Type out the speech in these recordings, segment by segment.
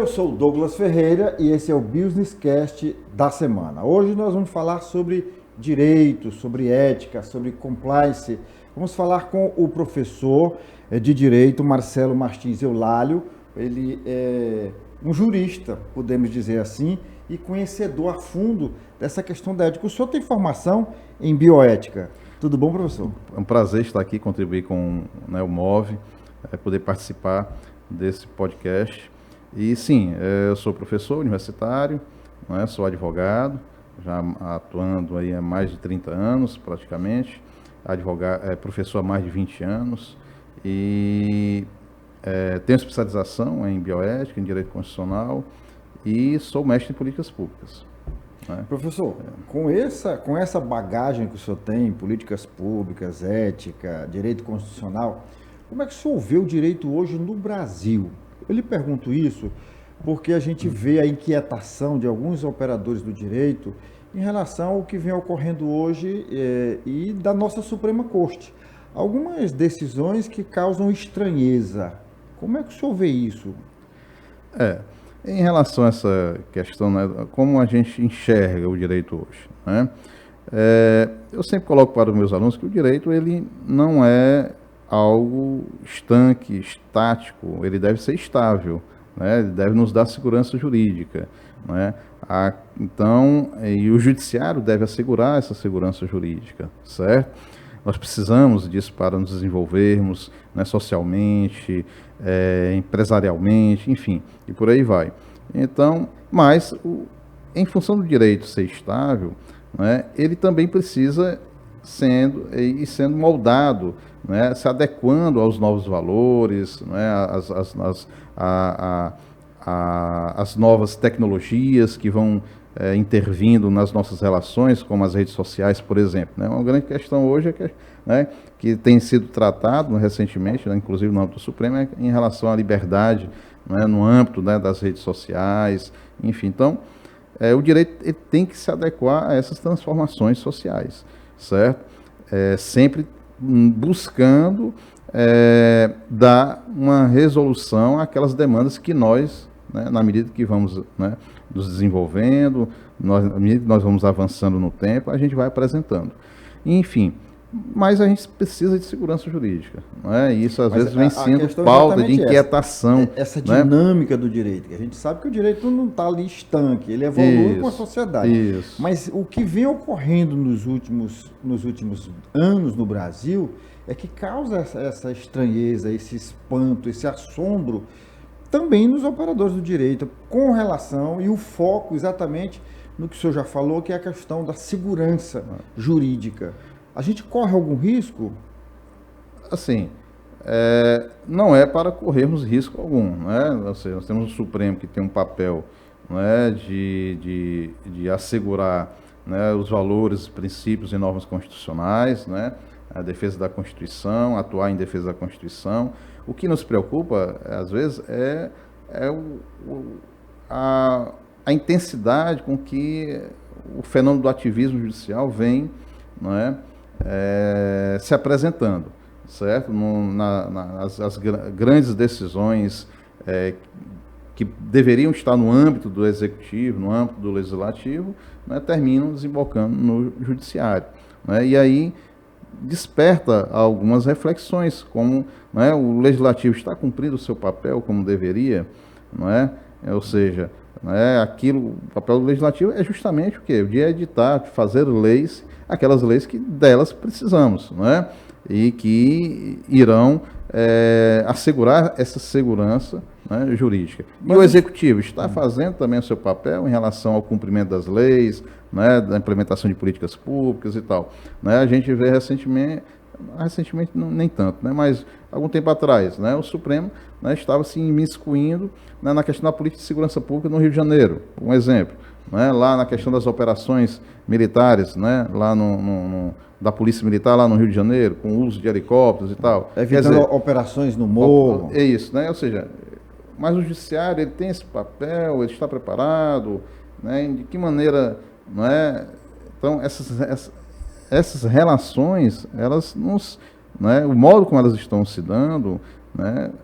Eu sou o Douglas Ferreira e esse é o Business Cast da semana. Hoje nós vamos falar sobre direito, sobre ética, sobre compliance. Vamos falar com o professor de direito Marcelo Martins Eulálio. Ele é um jurista, podemos dizer assim, e conhecedor a fundo dessa questão da ética. O senhor tem formação em bioética. Tudo bom, professor? É um prazer estar aqui, contribuir com o MOVE, poder participar desse podcast. E sim, eu sou professor universitário, sou advogado, já atuando aí há mais de 30 anos praticamente, professor há mais de 20 anos e tenho especialização em bioética, em direito constitucional e sou mestre em políticas públicas. Professor, com essa bagagem que o senhor tem em políticas públicas, ética, direito constitucional, como é que o senhor vê o direito hoje no Brasil? Eu lhe pergunto isso porque a gente vê a inquietação de alguns operadores do direito em relação ao que vem ocorrendo hoje e da nossa Suprema Corte. Algumas decisões que causam estranheza. Como é que o senhor vê isso? Em relação a essa questão, como a gente enxerga o direito hoje, eu sempre coloco para os meus alunos que o direito ele não é algo estanque, estático, ele deve ser estável, ele deve nos dar segurança jurídica. Então, e o judiciário deve assegurar essa segurança jurídica, certo? Nós precisamos disso para nos desenvolvermos socialmente, empresarialmente, enfim, e por aí vai. Então, mas em função do direito ser estável, ele também precisa sendo moldado, se adequando aos novos valores, as novas tecnologias que vão intervindo nas nossas relações, como as redes sociais, por exemplo. Uma grande questão hoje que tem sido tratado recentemente, inclusive no âmbito do Supremo, em relação à liberdade, no âmbito das redes sociais, enfim. Então, o direito ele tem que se adequar a essas transformações sociais, certo? Sempre buscando dar uma resolução àquelas demandas que nós, na medida que vamos nos desenvolvendo, na medida que nós vamos avançando no tempo, a gente vai apresentando. Enfim, mas a gente precisa de segurança jurídica. E isso às vezes vem sendo pauta de inquietação. Essa dinâmica do direito, que a gente sabe que o direito não está ali estanque, ele evolui com a sociedade. Isso. Mas o que vem ocorrendo nos últimos anos no Brasil é que causa essa estranheza, esse espanto, esse assombro também nos operadores do direito, com relação e o foco exatamente no que o senhor já falou, que é a questão da segurança jurídica. A gente corre algum risco? Assim, não é para corrermos risco algum. Nós temos o Supremo que tem um papel de assegurar os valores, princípios e normas constitucionais, a defesa da Constituição, atuar em defesa da Constituição. O que nos preocupa, às vezes, é a intensidade com que o fenômeno do ativismo judicial vem se apresentando, certo? As grandes decisões que deveriam estar no âmbito do Executivo, no âmbito do Legislativo, terminam desembocando no Judiciário. E aí desperta algumas reflexões, como o Legislativo está cumprindo o seu papel como deveria, ou seja, o papel do Legislativo é justamente o quê? De editar, de fazer leis, aquelas leis que delas precisamos, e que irão assegurar essa segurança jurídica. E o Executivo está fazendo também o seu papel em relação ao cumprimento das leis, da implementação de políticas públicas e tal. A gente vê recentemente nem tanto, mas algum tempo atrás, o Supremo estava se imiscuindo na questão da política de segurança pública no Rio de Janeiro, um exemplo. Lá na questão das operações militares, lá da Polícia Militar lá no Rio de Janeiro, com o uso de helicópteros e tal. Evitando operações no morro. É isso, ou seja, mas o Judiciário ele tem esse papel, ele está preparado, de que maneira, Então, essas relações, elas o modo como elas estão se dando,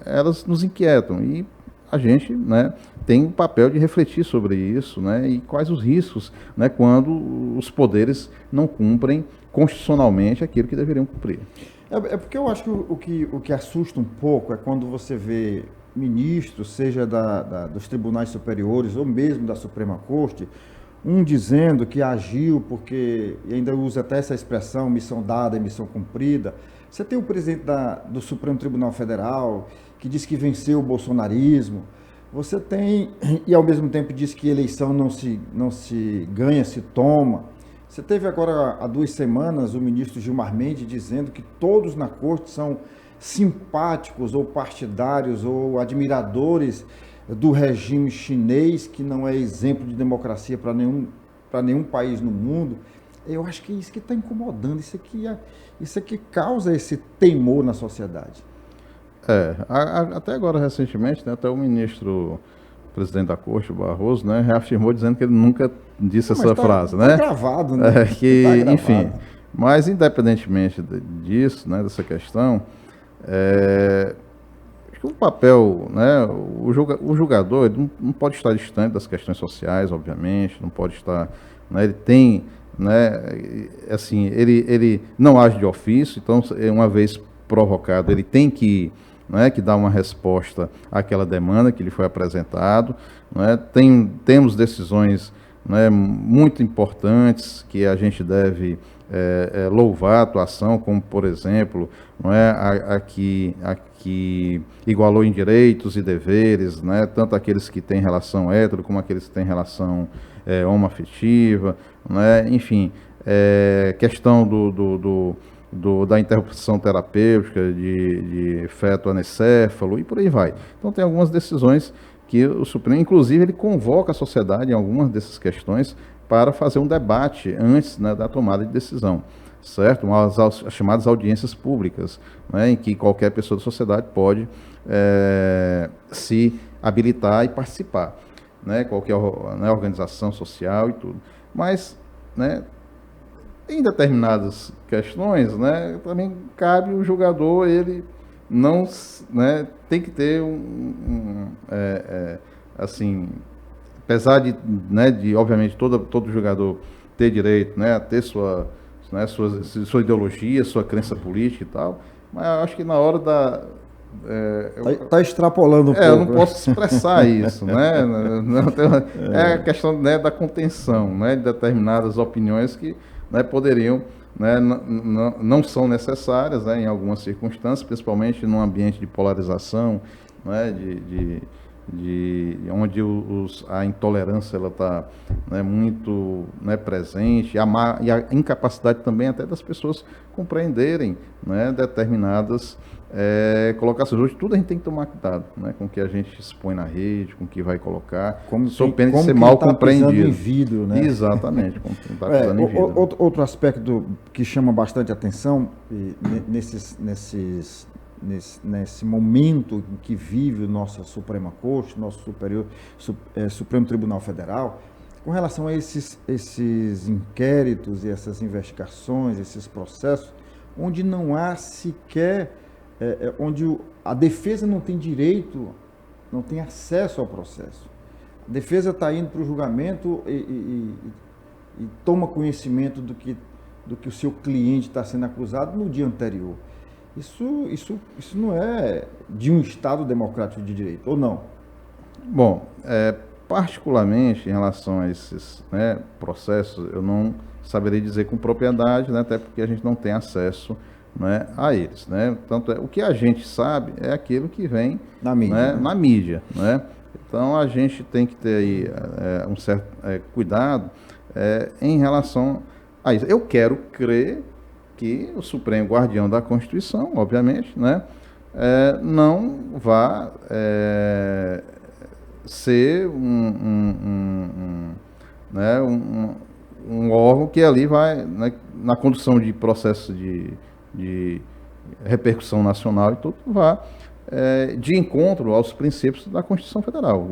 elas nos inquietam. E a gente, né, tem o papel de refletir sobre isso, né, e quais os riscos, né, quando os poderes não cumprem constitucionalmente aquilo que deveriam cumprir. É porque eu acho que o que assusta um pouco é quando você vê ministros, seja dos tribunais superiores ou mesmo da Suprema Corte, um dizendo que agiu porque, e ainda usa até essa expressão, missão dada e missão cumprida. Você tem o presidente do Supremo Tribunal Federal, que diz que venceu o bolsonarismo. Você tem, e ao mesmo tempo diz que eleição não se ganha, se toma. Você teve agora, há 2 semanas, o ministro Gilmar Mendes dizendo que todos na corte são simpáticos ou partidários ou admiradores do regime chinês, que não é exemplo de democracia para nenhum país no mundo. Eu acho que é isso que está incomodando, isso aqui causa esse temor na sociedade. Até agora, recentemente, né, até o ministro presidente da Corte, Barroso, né, reafirmou dizendo que ele nunca disse essa frase, né? Tá gravado, né? Enfim, mas independentemente disso, né, dessa questão, acho que o papel, né, o julgador ele não pode estar distante das questões sociais, obviamente, não pode estar, né, ele tem, né, assim, ele não age de ofício, então, uma vez provocado, ele tem que dar uma resposta àquela demanda que lhe foi apresentado. Né? Temos decisões, né, muito importantes que a gente deve louvar a atuação, como, por exemplo, não é, a que igualou em direitos e deveres, né, tanto aqueles que têm relação hétero como aqueles que têm relação homoafetiva, né, enfim, questão da interrupção terapêutica de feto anencéfalo e por aí vai. Então tem algumas decisões que o Supremo, inclusive, ele convoca a sociedade em algumas dessas questões para fazer um debate antes, né, da tomada de decisão, certo? As chamadas audiências públicas, né, em que qualquer pessoa da sociedade pode se habilitar e participar, né, qualquer, né, organização social e tudo. Mas, né, em determinadas questões, né, também cabe o julgador, ele não, né, tem que ter assim, apesar de obviamente todo julgador ter direito, né, a ter sua ideologia, sua crença política e tal, mas eu acho que na hora da Tá extrapolando um pouco. Eu não posso expressar isso, né? É a questão, né, da contenção, né, de determinadas opiniões que, né, poderiam, né, não são necessárias, né, em algumas circunstâncias, principalmente num ambiente de polarização, né, onde a intolerância ela está, né, muito, né, presente, e a incapacidade também até das pessoas compreenderem, né, determinadas colocações. Hoje tudo a gente tem que tomar cuidado, né, com o que a gente expõe na rede, com o que vai colocar, sob pena de ser mal compreendido. Em vidro, né? Exatamente, como quem está pisando em vidro. Outro aspecto que chama bastante atenção nesse momento em que vive nossa Suprema Corte, nosso Supremo Tribunal Federal, com relação a esses inquéritos e essas investigações, esses processos, onde não há sequer, onde a defesa não tem direito, não tem acesso ao processo. A defesa está indo para o julgamento e toma conhecimento do que o seu cliente está sendo acusado no dia anterior. Isso não é de um Estado democrático de direito, ou não? Bom, particularmente em relação a esses, né, processos, eu não saberia dizer com propriedade, né, até porque a gente não tem acesso, né, a eles. Né? Tanto o que a gente sabe é aquilo que vem na mídia, né, na mídia, né? Então a gente tem que ter aí um certo cuidado em relação a isso. Eu quero crer que o Supremo Guardião da Constituição, obviamente, né, não vá ser um órgão que ali vai, né, na condução de processo de repercussão nacional e tudo, vá de encontro aos princípios da Constituição Federal,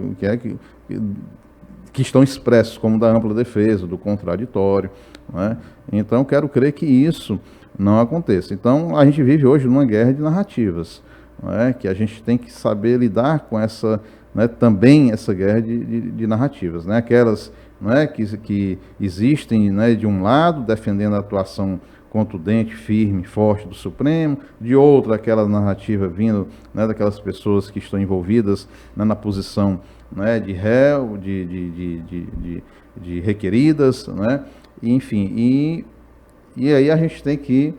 que estão expressos como da ampla defesa, do contraditório, né? Então, quero crer que isso não aconteça. Então, a gente vive hoje numa guerra de narrativas, né? Que a gente tem que saber lidar com essa, né, também essa guerra de narrativas, né, aquelas, né, que existem, né, de um lado defendendo a atuação contundente, firme, forte do Supremo, de outro aquela narrativa vindo, né, daquelas pessoas que estão envolvidas, né, na posição, né, de réu, de requeridas, né, enfim, e aí a gente tem que,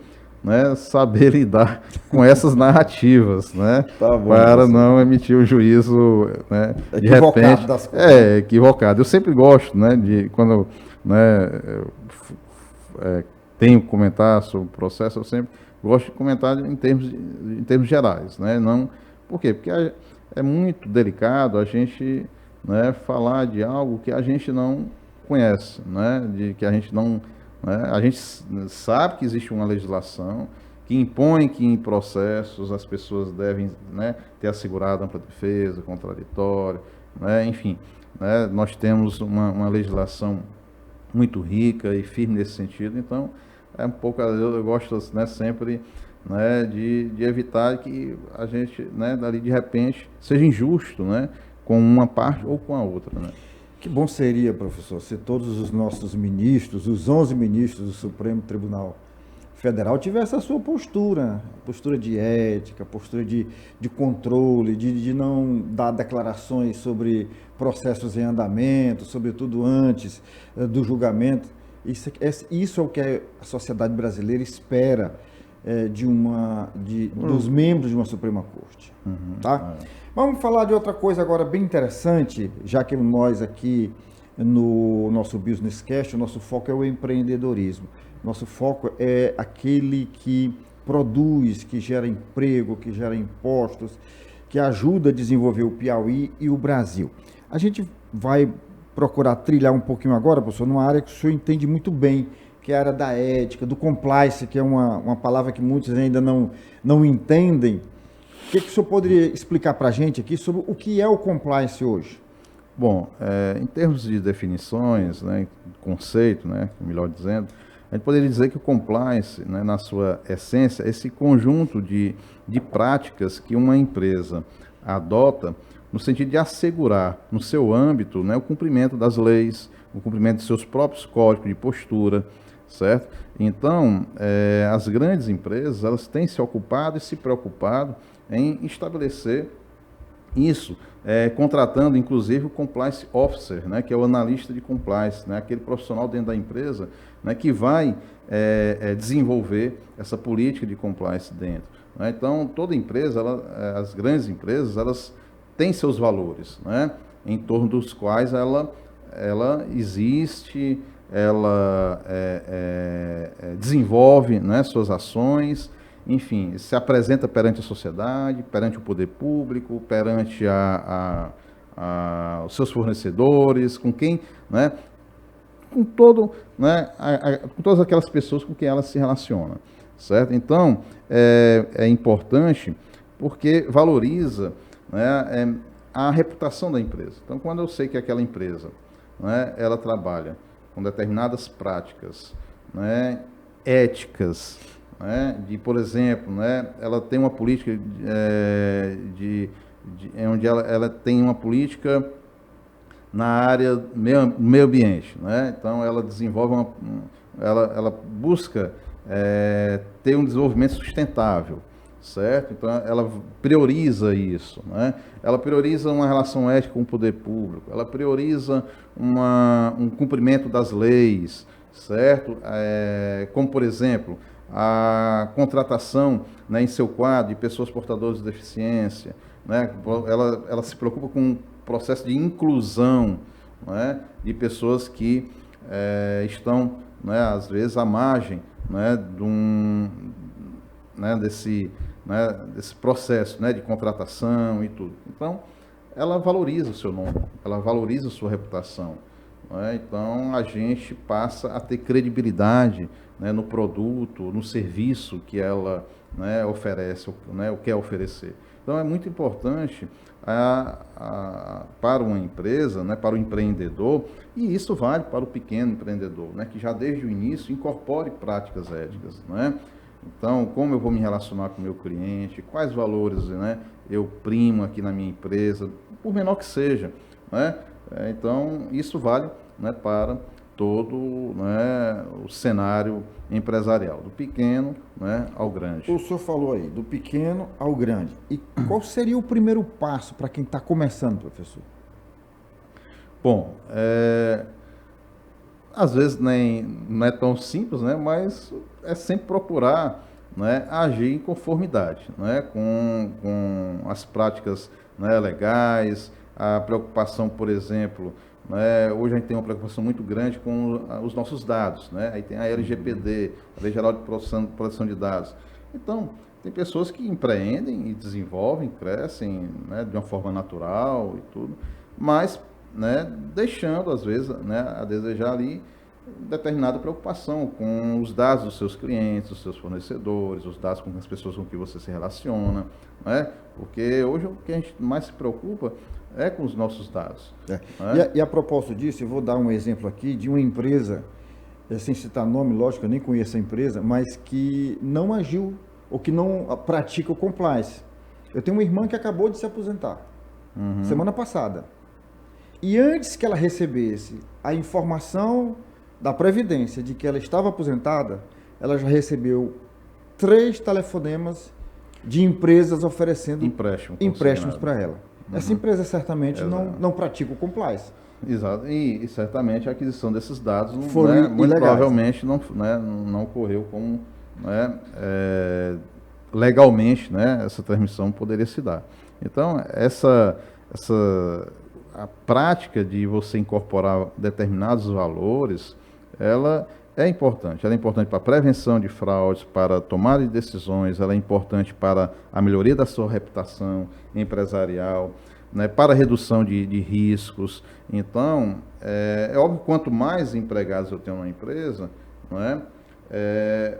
né, saber lidar com essas narrativas, né, Tá bom, para professor. não emitir um juízo, né, de Equivocado repente, das coisas. equivocado. Eu sempre gosto, né, de quando, né, tenho que comentar sobre o processo, eu sempre gosto de comentar em termos gerais, né, não, por quê? Porque é muito delicado a gente, né, falar de algo que a gente não conhece, né, de que a gente não, né, a gente sabe que existe uma legislação que impõe que em processos as pessoas devem, né, ter assegurado ampla defesa, contraditório, né, enfim, né, nós temos uma legislação muito rica e firme nesse sentido, então é um pouco, eu gosto, né, sempre, né, de evitar que a gente, né, dali de repente seja injusto, né, com uma parte ou com a outra, né. Que bom seria, professor, se todos os nossos ministros, os 11 ministros do Supremo Tribunal Federal tivessem a sua postura, postura de ética, postura de controle, de não dar declarações sobre processos em andamento, sobretudo antes do julgamento. Isso é o que a sociedade brasileira espera dos membros de uma Suprema Corte. Tá? Vamos falar de outra coisa agora bem interessante, já que nós aqui no nosso Business Cast, o nosso foco é o empreendedorismo. Nosso foco é aquele que produz, que gera emprego, que gera impostos, que ajuda a desenvolver o Piauí e o Brasil. A gente vai procurar trilhar um pouquinho agora, professor, numa área que o senhor entende muito bem, que é a área da ética, do compliance, que é uma palavra que muitos ainda não entendem. O que o senhor poderia explicar para a gente aqui sobre o que é o compliance hoje? Bom, em termos de definições, né, conceito, né, melhor dizendo, a gente poderia dizer que o compliance, né, na sua essência, é esse conjunto de práticas que uma empresa adota no sentido de assegurar no seu âmbito, né, o cumprimento das leis, o cumprimento de seus próprios códigos de postura, certo? Então, as grandes empresas, elas têm se ocupado e se preocupado em estabelecer isso, contratando inclusive o compliance officer, né, que é o analista de compliance, né, aquele profissional dentro da empresa, né, que vai desenvolver essa política de compliance dentro, né? Então, toda empresa, as grandes empresas, elas têm seus valores, né, em torno dos quais ela existe, ela desenvolve, né, suas ações, enfim, se apresenta perante a sociedade, perante o poder público, perante os seus fornecedores, com quem, né, com todo, né, com todas aquelas pessoas com quem ela se relaciona, certo? Então, é importante porque valoriza, né, a reputação da empresa. Então, quando eu sei que aquela empresa, né, ela trabalha com determinadas práticas, né, éticas, né, por exemplo, né, ela tem uma política onde ela tem uma política na área do meio ambiente, né? Então ela desenvolve ela busca ter um desenvolvimento sustentável, certo? Então ela prioriza isso, né? Ela prioriza uma relação ética com o poder público, ela prioriza um cumprimento das leis, certo? Como por exemplo a contratação, né, em seu quadro de pessoas portadoras de deficiência, né? Ela se preocupa com o processo de inclusão, né, de pessoas que estão, né, às vezes à margem, né, desse processo, né, de contratação e tudo. Então, ela valoriza o seu nome, ela valoriza a sua reputação, né? Então, a gente passa a ter credibilidade, né, no produto, no serviço que ela, né, oferece, né, o quer oferecer. Então, é muito importante para uma empresa, né, para o empreendedor, e isso vale para o pequeno empreendedor, né, que já desde o início incorpore práticas éticas, né? Então, como eu vou me relacionar com o meu cliente, quais valores, né, eu primo aqui na minha empresa, por menor que seja, né? Então, isso vale, né, para todo, né, o cenário empresarial, do pequeno, né, ao grande. O senhor falou aí, do pequeno ao grande. E qual seria o primeiro passo para quem está começando, professor? Bom, às vezes nem, não é tão simples, né, mas é sempre procurar, né, agir em conformidade, né, com as práticas, né, legais, a preocupação, por exemplo, né, hoje a gente tem uma preocupação muito grande com os nossos dados, né, aí tem a LGPD, a Lei Geral de Proteção de Dados. Então, tem pessoas que empreendem e desenvolvem, crescem, né, de uma forma natural e tudo, mas, né, deixando, às vezes, né, a desejar ali determinada preocupação com os dados dos seus clientes, dos seus fornecedores, os dados com as pessoas com que você se relaciona, né? Porque hoje o que a gente mais se preocupa é com os nossos dados. É. Né? E a propósito disso, eu vou dar um exemplo aqui de uma empresa, sem citar nome, lógico, eu nem conheço a empresa, mas que não agiu ou que não pratica o compliance. Eu tenho uma irmã que acabou de se aposentar, semana passada. E antes que ela recebesse a informação da Previdência de que ela estava aposentada, ela já recebeu 3 telefonemas de empresas oferecendo empréstimos para ela. Essa empresa certamente não pratica o compliance. Exato, e certamente a aquisição desses dados Foram muito ilegais. provavelmente não ocorreu como, né, legalmente, né, essa transmissão poderia se dar. Então, a prática de você incorporar determinados valores, ela é importante para a prevenção de fraudes, para a tomada de decisões, ela é importante para a melhoria da sua reputação empresarial, né, para a redução de riscos. Então, é óbvio que quanto mais empregados eu tenho na empresa, não é,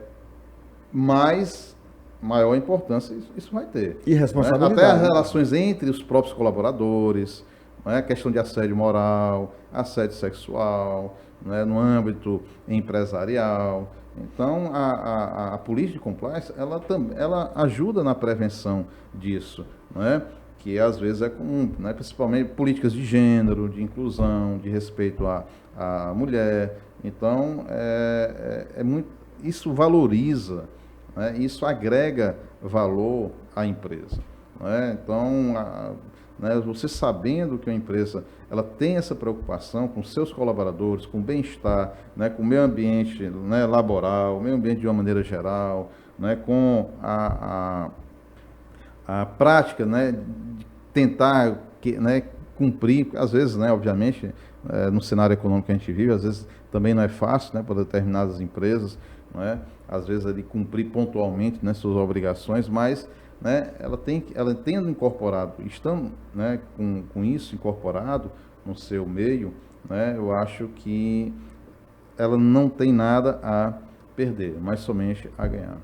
maior importância isso vai ter. E responsabilidade. Até as relações entre os próprios colaboradores, né, questão de assédio moral, assédio sexual, né, no âmbito empresarial. Então, a política de compliance, ela ajuda na prevenção disso, né, que às vezes é comum, né, principalmente políticas de gênero, de inclusão, de respeito à mulher. Então, isso valoriza, né, isso agrega valor à empresa. Né? Então, né, você sabendo que uma empresa ela tem essa preocupação com seus colaboradores, com o bem-estar, né, com o meio ambiente, né, laboral, o meio ambiente de uma maneira geral, né, com a prática, né, de tentar né, cumprir, às vezes, né, obviamente, no cenário econômico que a gente vive, às vezes também não é fácil, né, para determinadas empresas, não é? Às vezes ali cumprir pontualmente, né, suas obrigações, mas, né, ela tendo incorporado, estando, né, com isso incorporado no seu meio, né, eu acho que ela não tem nada a perder, mas somente a ganhar.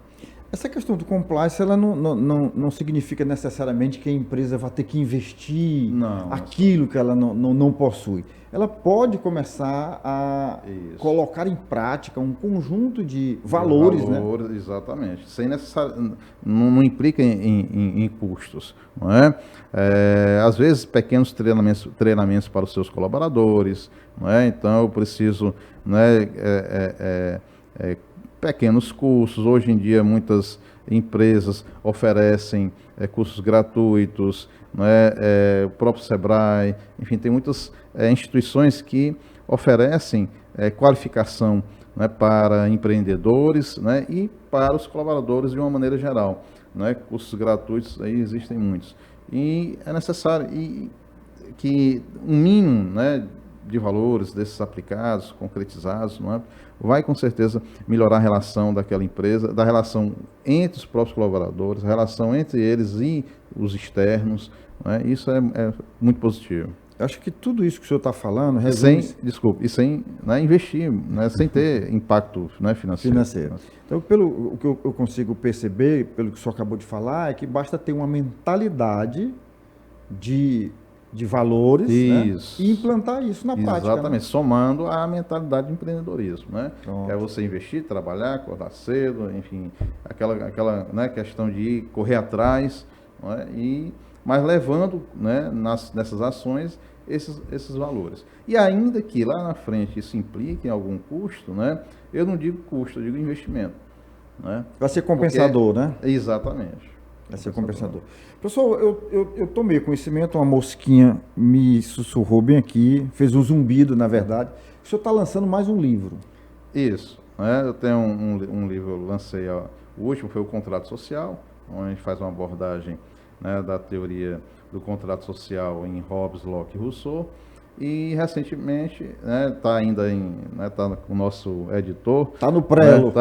Essa questão do compliance, ela não significa necessariamente que a empresa vai ter que investir aquilo que ela não possui. Ela pode começar a colocar em prática um conjunto de valores, né? Exatamente. Sem não implica em custos. Não é? Às vezes, pequenos treinamentos para os seus colaboradores. Não é? Então, eu preciso... Né, pequenos cursos. Hoje em dia, muitas empresas oferecem cursos gratuitos, o próprio Sebrae, enfim, tem muitas instituições que oferecem qualificação, né, para empreendedores, né, e para os colaboradores de uma maneira geral. Né, cursos gratuitos, aí existem muitos. E é necessário que um mínimo, né, de valores desses aplicados, concretizados, não é? Vai com certeza melhorar a relação daquela empresa, da relação entre os próprios colaboradores, a relação entre eles e os externos, não é? Isso é muito positivo. Eu acho que tudo isso que o senhor está falando sem né, investir, né, sem ter impacto, né, financeiro. Então, pelo que eu consigo perceber, pelo que o senhor acabou de falar, é que basta ter uma mentalidade de de valores, né? Isso. E implantar isso na prática. Né? Exatamente, somando a mentalidade de empreendedorismo, né? Pronto. É você investir, trabalhar, acordar cedo, enfim, aquela né, questão de ir correr atrás, não é? Mas levando, né, nessas ações esses valores. E ainda que lá na frente isso implique em algum custo, né? Eu não digo custo, eu digo investimento. Né? Vai ser compensador, né? Exatamente. Vai ser compensador. Pessoal, eu tomei conhecimento, uma mosquinha me sussurrou bem aqui, fez um zumbido, na verdade. O senhor está lançando mais um livro. Isso. Né? Eu tenho um livro, eu lancei, ó, o último foi o Contrato Social, onde a gente faz uma abordagem, né, da teoria do contrato social em Hobbes, Locke e Rousseau. E recentemente, né, tá ainda tá com o nosso editor. Tá no prelo.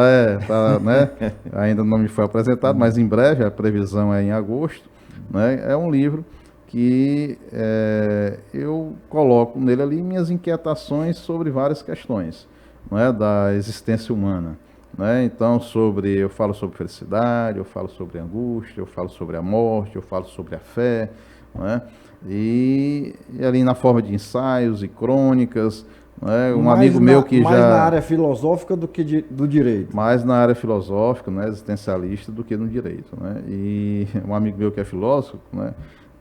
Né, ainda não me foi apresentado, mas em breve, a previsão é em agosto. Né, é um livro que eu coloco nele ali minhas inquietações sobre várias questões, né, da existência humana. Né? Então, eu falo sobre felicidade, eu falo sobre angústia, eu falo sobre a morte, eu falo sobre a fé, né? E ali na forma de ensaios e crônicas, né? Um amigo meu que mais já... na área filosófica do que do direito. Mais na área filosófica, né? Existencialista do que no direito, né? E um amigo meu que é filósofo, né?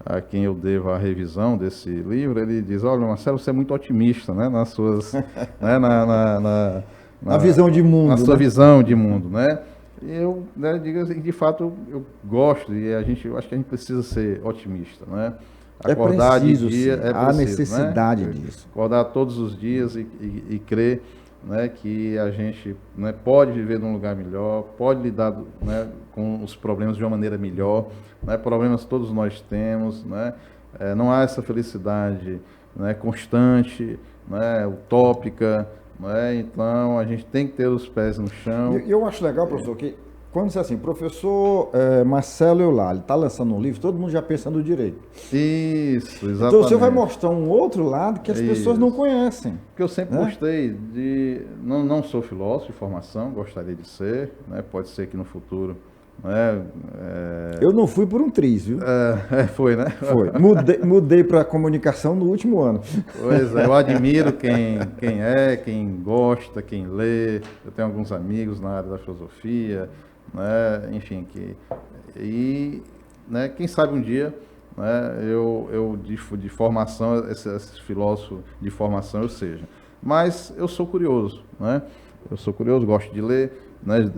A quem eu devo a revisão desse livro, ele diz: olha, Marcelo, você é muito otimista, né? Nas suas... né? Na visão de mundo. Na sua né? visão de mundo, né? E eu, né, digo assim, de fato, eu gosto e eu acho que a gente precisa ser otimista, né? Acordar preciso, de dia, há necessidade disso. Acordar todos os dias e crer, né, que a gente, né, pode viver num lugar melhor, pode lidar, né, com os problemas de uma maneira melhor, né? Problemas todos nós temos, né? Não há essa felicidade, né, constante, né, utópica. Então, a gente tem que ter os pés no chão. Eu acho legal, professor, que quando diz assim, professor Marcelo Eulálio está lançando um livro, todo mundo já pensa no direito. Isso, exatamente. Então, você vai mostrar um outro lado que as pessoas não conhecem. Porque eu sempre gostei de... Não sou filósofo de formação, gostaria de ser, né? Pode ser que no futuro... Né? Eu não fui por um triz, viu? Foi, né? Foi. Mudei para comunicação no último ano. Pois é, eu admiro quem gosta, quem lê. Eu tenho alguns amigos na área da filosofia, né? Enfim, né, quem sabe um dia, né, eu de formação, esse filósofo de formação eu seja. Mas eu sou curioso, né? Eu sou curioso, gosto de ler. Né,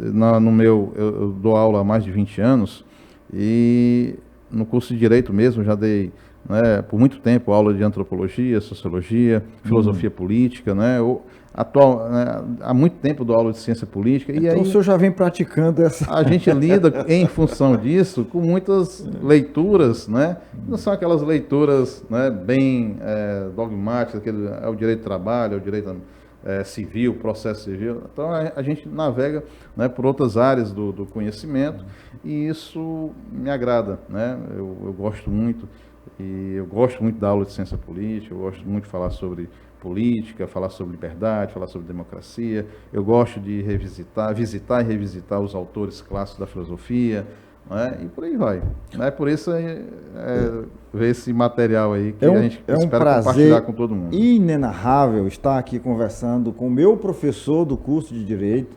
eu dou aula há mais de 20 anos e no curso de Direito mesmo já dei, né, por muito tempo aula de antropologia, sociologia, filosofia política, né, há muito tempo dou aula de ciência política. Então e aí, o senhor já vem praticando essa... A gente lida em função disso com muitas leituras, né, não são aquelas leituras, né, bem dogmáticas, é o direito do trabalho, é o direito civil, processo civil. Então a gente navega, né, por outras áreas do conhecimento e isso me agrada, né? Eu gosto muito e eu gosto muito da aula de ciência política, eu gosto muito de falar sobre política, falar sobre liberdade, falar sobre democracia. Eu gosto de visitar e revisitar os autores clássicos da filosofia, né? E por aí vai. Né? Por isso ver esse material aí que a gente espera compartilhar com todo mundo. Inenarrável estar aqui conversando com o meu professor do curso de Direito,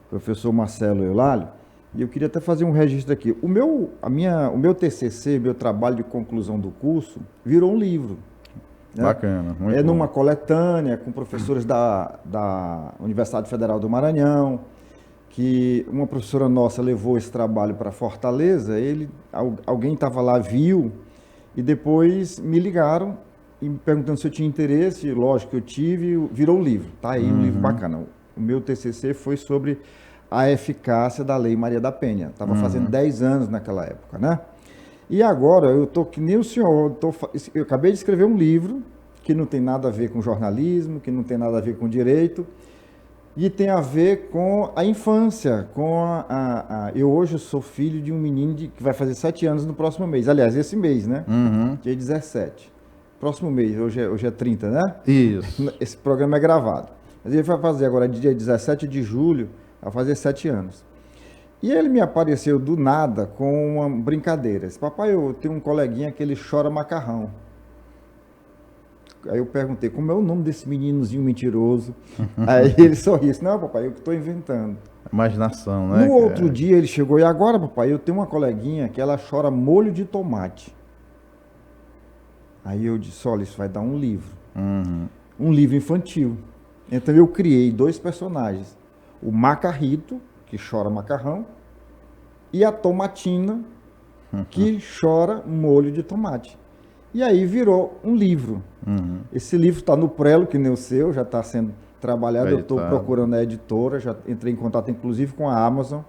professor Marcelo Eulálio, e eu queria até fazer um registro aqui. O meu TCC, meu trabalho de conclusão do curso, virou um livro. Né? Bacana, muito bom. Numa coletânea com professores da Universidade Federal do Maranhão, que uma professora nossa levou esse trabalho para Fortaleza, alguém estava lá, viu, e depois me ligaram e me perguntando se eu tinha interesse. Lógico que eu tive, virou um livro. Tá aí um livro bacana. O meu TCC foi sobre a eficácia da Lei Maria da Penha. Estava fazendo 10 anos naquela época, né? E agora eu estou que nem o senhor, eu acabei de escrever um livro que não tem nada a ver com jornalismo, que não tem nada a ver com direito, e tem a ver com a infância, eu hoje sou filho de um menino que vai fazer 7 anos no próximo mês. Aliás, esse mês, né? Dia 17. Próximo mês, hoje é 30, né? Isso. Esse programa é gravado. Mas ele vai fazer agora, dia 17 de julho, vai fazer 7 anos. E ele me apareceu do nada com uma brincadeira. Disse: papai, eu tenho um coleguinha que ele chora macarrão. Aí eu perguntei, como é o nome desse meninozinho mentiroso? Aí ele sorriu, disse, não, papai, eu que estou inventando. Imaginação, né? No outro dia ele chegou, e agora, papai, eu tenho uma coleguinha que ela chora molho de tomate. Aí eu disse, olha, isso vai dar um livro. Uhum. Um livro infantil. Então eu criei 2 personagens. O Macarrito, que chora macarrão, e a Tomatina, que chora molho de tomate. E aí virou um livro. Uhum. Esse livro está no prelo, que nem o seu, já está sendo trabalhado. Eu estou Editado. procurando a editora, já entrei em contato inclusive com a Amazon,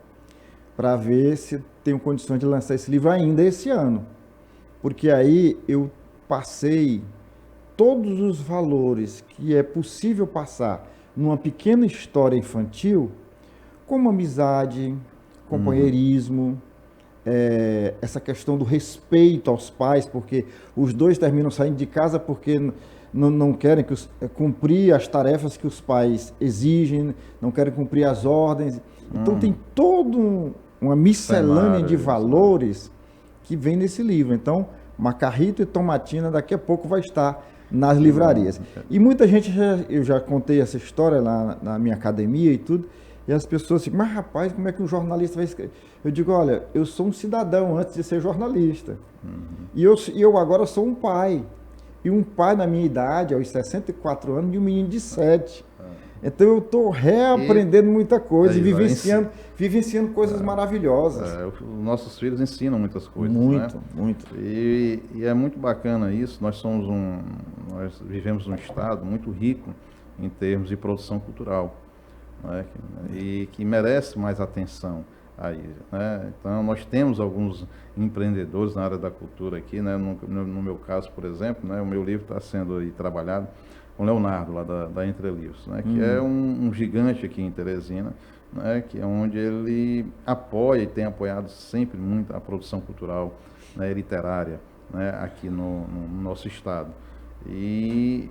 para ver se tenho condições de lançar esse livro ainda esse ano. Porque aí eu passei todos os valores que é possível passar numa pequena história infantil, como amizade, companheirismo, essa questão do respeito aos pais, porque os 2 terminam saindo de casa porque não querem cumprir as tarefas que os pais exigem, não querem cumprir as ordens. Então tem todo uma miscelânea de valores que vem nesse livro. Então, Macarrito e Tomatina daqui a pouco vai estar nas livrarias. E muita gente, eu já contei essa história lá na minha academia e tudo, e as pessoas ficam, mas rapaz, como é que um jornalista vai escrever? Eu digo, olha, eu sou um cidadão antes de ser jornalista. E eu agora sou um pai. E um pai na minha idade, aos 64 anos, de um menino de 7. Então eu estou reaprendendo muita coisa e vivenciando coisas maravilhosas. Os nossos filhos ensinam muitas coisas, muito, né? muito. E é muito bacana isso. Nós vivemos num estado muito rico em termos de produção cultural, né? E que merece mais atenção aí, né? Então nós temos alguns empreendedores na área da cultura aqui, né? No meu caso, por exemplo, né? O meu livro está sendo aí trabalhado com o Leonardo, lá da Entre Livros, né? Que é um gigante aqui em Teresina, né? Que é onde ele apoia e tem apoiado sempre muito a produção cultural, né? Literária, né? Aqui no nosso estado. E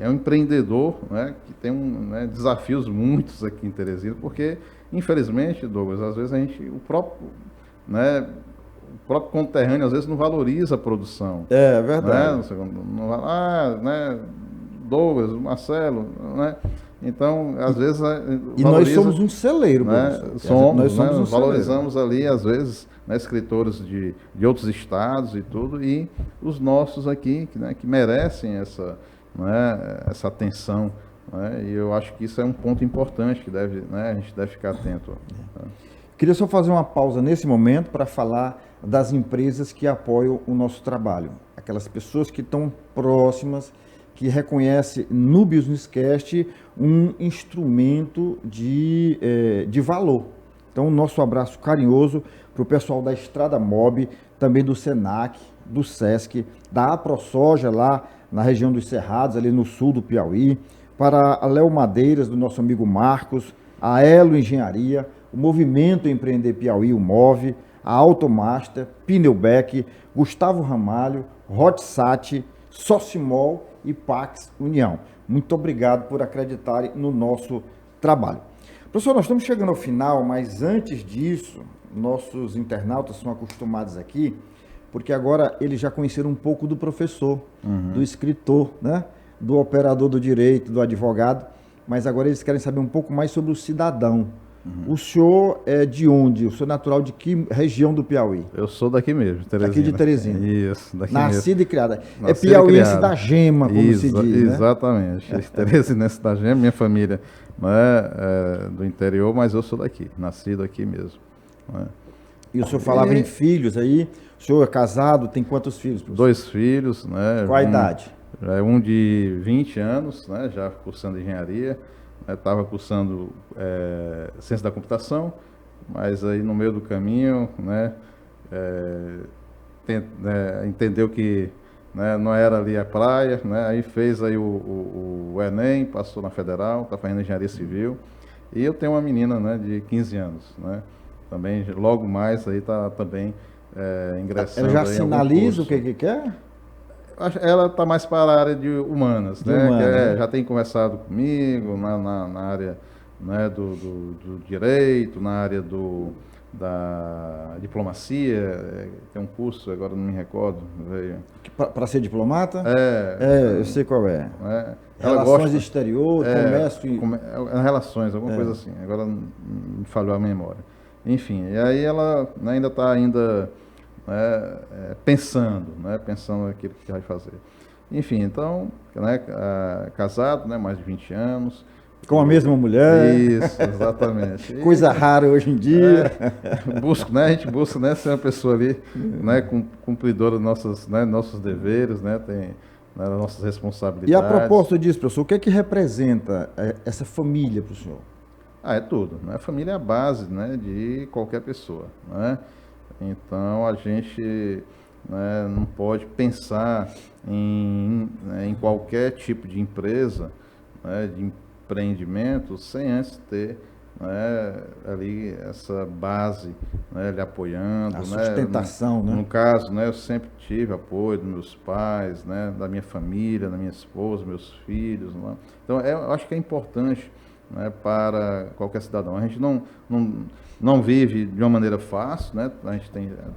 é um empreendedor, né? Que tem desafios muitos aqui em Teresina, porque, infelizmente, Douglas, às vezes o próprio conterrâneo, às vezes, não valoriza a produção. É verdade. Né? Douglas, Marcelo, né? Então, às vezes... E nós somos um celeiro, né? Nós somos valorizamos ali, às vezes, né, escritores de outros estados e tudo, e os nossos aqui, né, que merecem essa atenção, né? E eu acho que isso é um ponto importante que a gente deve ficar atento. Né? Queria só fazer uma pausa nesse momento para falar das empresas que apoiam o nosso trabalho. Aquelas pessoas que estão próximas, que reconhecem no Businesscast um instrumento de valor. Então, nosso abraço carinhoso para o pessoal da Estrada Mob, também do Senac, do Sesc, da AproSoja lá na região dos Cerrados, ali no sul do Piauí, para a Léo Madeiras, do nosso amigo Marcos, a Elo Engenharia, o Movimento Empreender Piauí, o MOVE, a Automaster, Pneubec, Gustavo Ramalho, Hotsat, Socimol e Pax União. Muito obrigado por acreditarem no nosso trabalho. Professor, nós estamos chegando ao final, mas antes disso, nossos internautas são acostumados aqui, porque agora eles já conheceram um pouco do professor, do escritor, né? Do operador do direito, do advogado, mas agora eles querem saber um pouco mais sobre o cidadão. O senhor é de onde? O senhor é natural de que região do Piauí? Eu sou daqui mesmo, Teresina. Daqui de Teresina. Isso, daqui Nascida mesmo. e criada. Nascida é piauiense e criada. da gema, como se diz, né? Exatamente. Teresinense da gema, minha família não é do interior, mas eu sou daqui, nascido aqui mesmo. Né? E o senhor falava em filhos aí, o senhor é casado, tem quantos filhos, professor? 2 filhos, né? Qual a idade? Um de 20 anos, né? Já cursando engenharia, estava cursando ciência da computação, mas aí no meio do caminho, né? Entendeu que, né, não era ali a praia, né? Aí fez aí o Enem, passou na Federal, está fazendo engenharia civil. E eu tenho uma menina, né, de 15 anos, né? Também, logo mais, aí está também ingressando. Ela já aí sinaliza o que quer? Ela está mais para a área de humanas, né? Humana, já tem conversado comigo na área, né, do direito, na área da diplomacia, tem um curso, agora não me recordo, veio. Para ser diplomata? É, Eu sei qual é. Ela Relações gosta, exterior, comércio e... relações, alguma coisa assim, agora me falhou a memória. Enfim, e aí ela, né, ainda está né, pensando naquilo que vai fazer. Enfim, então, né, casado, né, mais de 20 anos. Com a mesma mulher. Isso, exatamente. Coisa rara hoje em dia. A gente busca, né, ser uma pessoa ali, né, cumpridora dos nossos deveres, né, tem, né, nossas responsabilidades. E a propósito disso, professor, o que é que representa essa família para o senhor? É tudo, né? A família é a base, né, de qualquer pessoa, né? Então a gente, né, não pode pensar em qualquer tipo de empresa, né, de empreendimento, sem antes ter, né, ali essa base, né, lhe apoiando. A sustentação, no caso, né, eu sempre tive apoio dos meus pais, né, da minha família, da minha esposa, meus filhos. Né? Então eu acho que é importante, né, para qualquer cidadão. A gente não vive de uma maneira fácil, né? A gente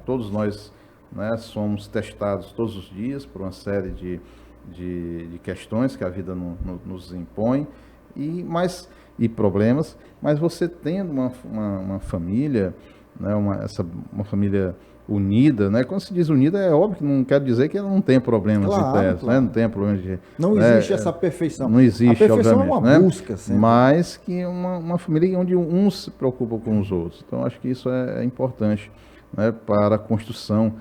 todos nós, né, somos testados todos os dias por uma série de questões que a vida nos impõe e problemas, mas você tendo uma família, né, uma família unida, né? Quando se diz unida, é óbvio que não quer dizer que ela não tem problemas internos, né? Não tem problemas de... Não existe essa perfeição. Não existe, a perfeição obviamente, é uma busca sempre. Mas que uma família onde uns se preocupam com os outros. Então, acho que isso é importante, né, para a construção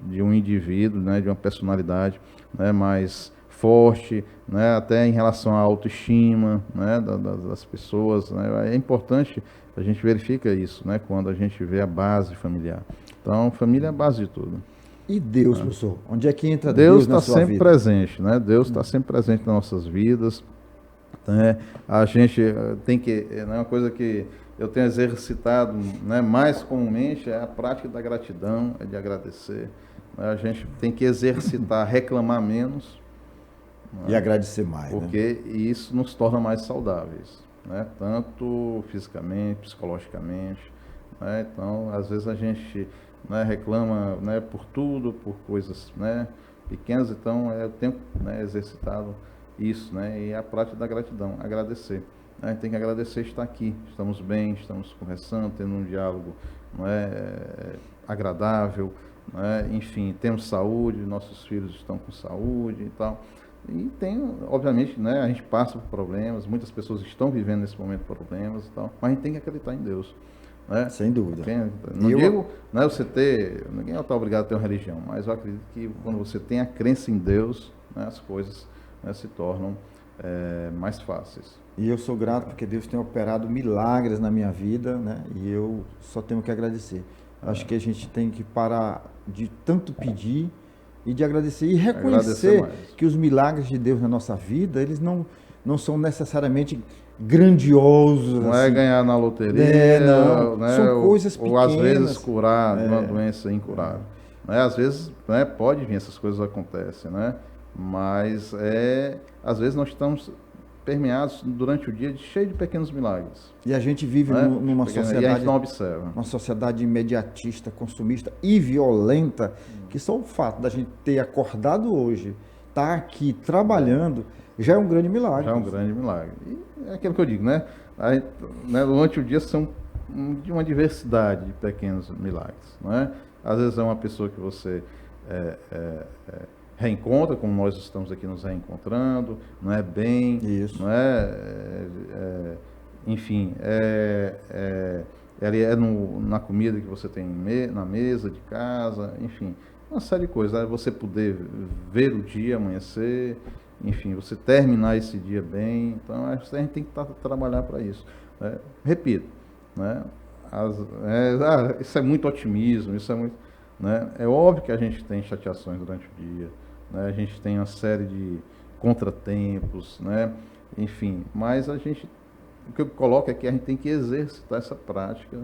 de um indivíduo, né, de uma personalidade, né, mais forte, né, até em relação à autoestima, né, das pessoas. Né? É importante, a gente verifica isso, né, quando a gente vê a base familiar. Então, família é a base de tudo. E Deus, professor? Onde é que entra Deus na sua vida? Deus está sempre presente, né? Deus está sempre presente nas nossas vidas. Né? A gente tem que... Né, uma coisa que eu tenho exercitado, né, mais comumente é a prática da gratidão, é de agradecer. A gente tem que exercitar, reclamar menos. E agradecer mais. Porque isso nos torna mais saudáveis, né? Tanto fisicamente, psicologicamente. Né? Então, às vezes a gente, né, reclama, né, por tudo, por coisas, né, pequenas. Então, eu tenho, né, exercitado isso, né, e a prática da gratidão, agradecer. A gente tem que agradecer estar aqui, estamos bem, estamos conversando, tendo um diálogo, não agradável, enfim, temos saúde, nossos filhos estão com saúde e tal. E tem, obviamente, né, a gente passa por problemas, muitas pessoas estão vivendo nesse momento problemas e tal, mas a gente tem que acreditar em Deus. Né? Sem dúvida. Não digo, né, ninguém está obrigado a ter uma religião, mas eu acredito que quando você tem a crença em Deus, né, as coisas, né, se tornam mais fáceis. E eu sou grato porque Deus tem operado milagres na minha vida, né, e eu só tenho que agradecer. Acho que a gente tem que parar de tanto pedir e de agradecer e reconhecer que os milagres de Deus na nossa vida, eles não são necessariamente grandiosos. Não assim. É ganhar na loteria, não. Né? São coisas pequenas. Ou às vezes curar de uma doença incurável. Né? Às vezes, né, pode vir, essas coisas acontecem, né? Mas às vezes nós estamos permeados durante o dia cheio de pequenos milagres. E a gente vive numa sociedade... E a gente não observa. Uma sociedade imediatista, consumista e violenta, que só o fato da gente ter acordado hoje, estar aqui trabalhando, já é um grande milagre. Já é um grande milagre. E é aquilo que eu digo, né? Durante o dia são de uma diversidade de pequenos milagres, não é? Às vezes é uma pessoa que você reencontra, como nós estamos aqui nos reencontrando, não é bem, isso. Não enfim, na comida que você tem na mesa de casa, enfim, uma série de coisas. Você poder ver o dia amanhecer, enfim, você terminar esse dia bem. Então, a gente tem que trabalhar para isso. Né? Repito, né? Isso é muito otimismo, isso é muito... Né? É óbvio que a gente tem chateações durante o dia, né? A gente tem uma série de contratempos, né? Enfim, mas o que eu coloco é que a gente tem que exercitar essa prática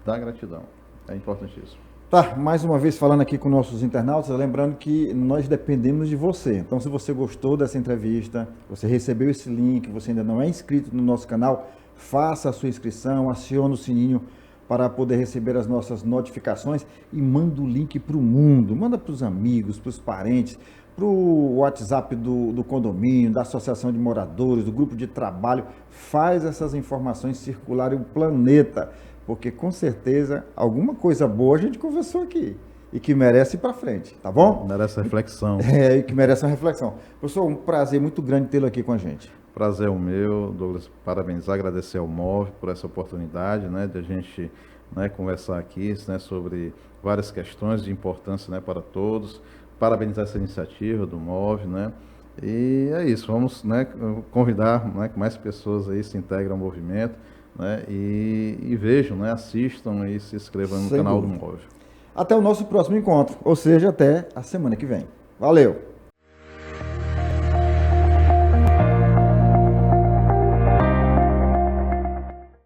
da gratidão. É importantíssimo. Tá, mais uma vez falando aqui com nossos internautas, lembrando que nós dependemos de você. Então, se você gostou dessa entrevista, você recebeu esse link, você ainda não é inscrito no nosso canal, faça a sua inscrição, acione o sininho para poder receber as nossas notificações e manda o link para o mundo, manda para os amigos, para os parentes, para o WhatsApp do condomínio, da associação de moradores, do grupo de trabalho, faz essas informações circularem o planeta, porque com certeza alguma coisa boa a gente conversou aqui e que merece ir para frente, tá bom? Merece reflexão. E que merece uma reflexão. Professor, um prazer muito grande tê-lo aqui com a gente. Prazer é o meu, Douglas, parabenizar, agradecer ao MOVE por essa oportunidade, né, de a gente, né, conversar aqui, né, sobre várias questões de importância, né, para todos. Parabenizar essa iniciativa do MOVE, né, e é isso, vamos, né, convidar, né, que mais pessoas aí se integrem ao movimento, né, e vejam, né, assistam e se inscrevam no canal do MOVE. Até o nosso próximo encontro, ou seja, até a semana que vem. Valeu!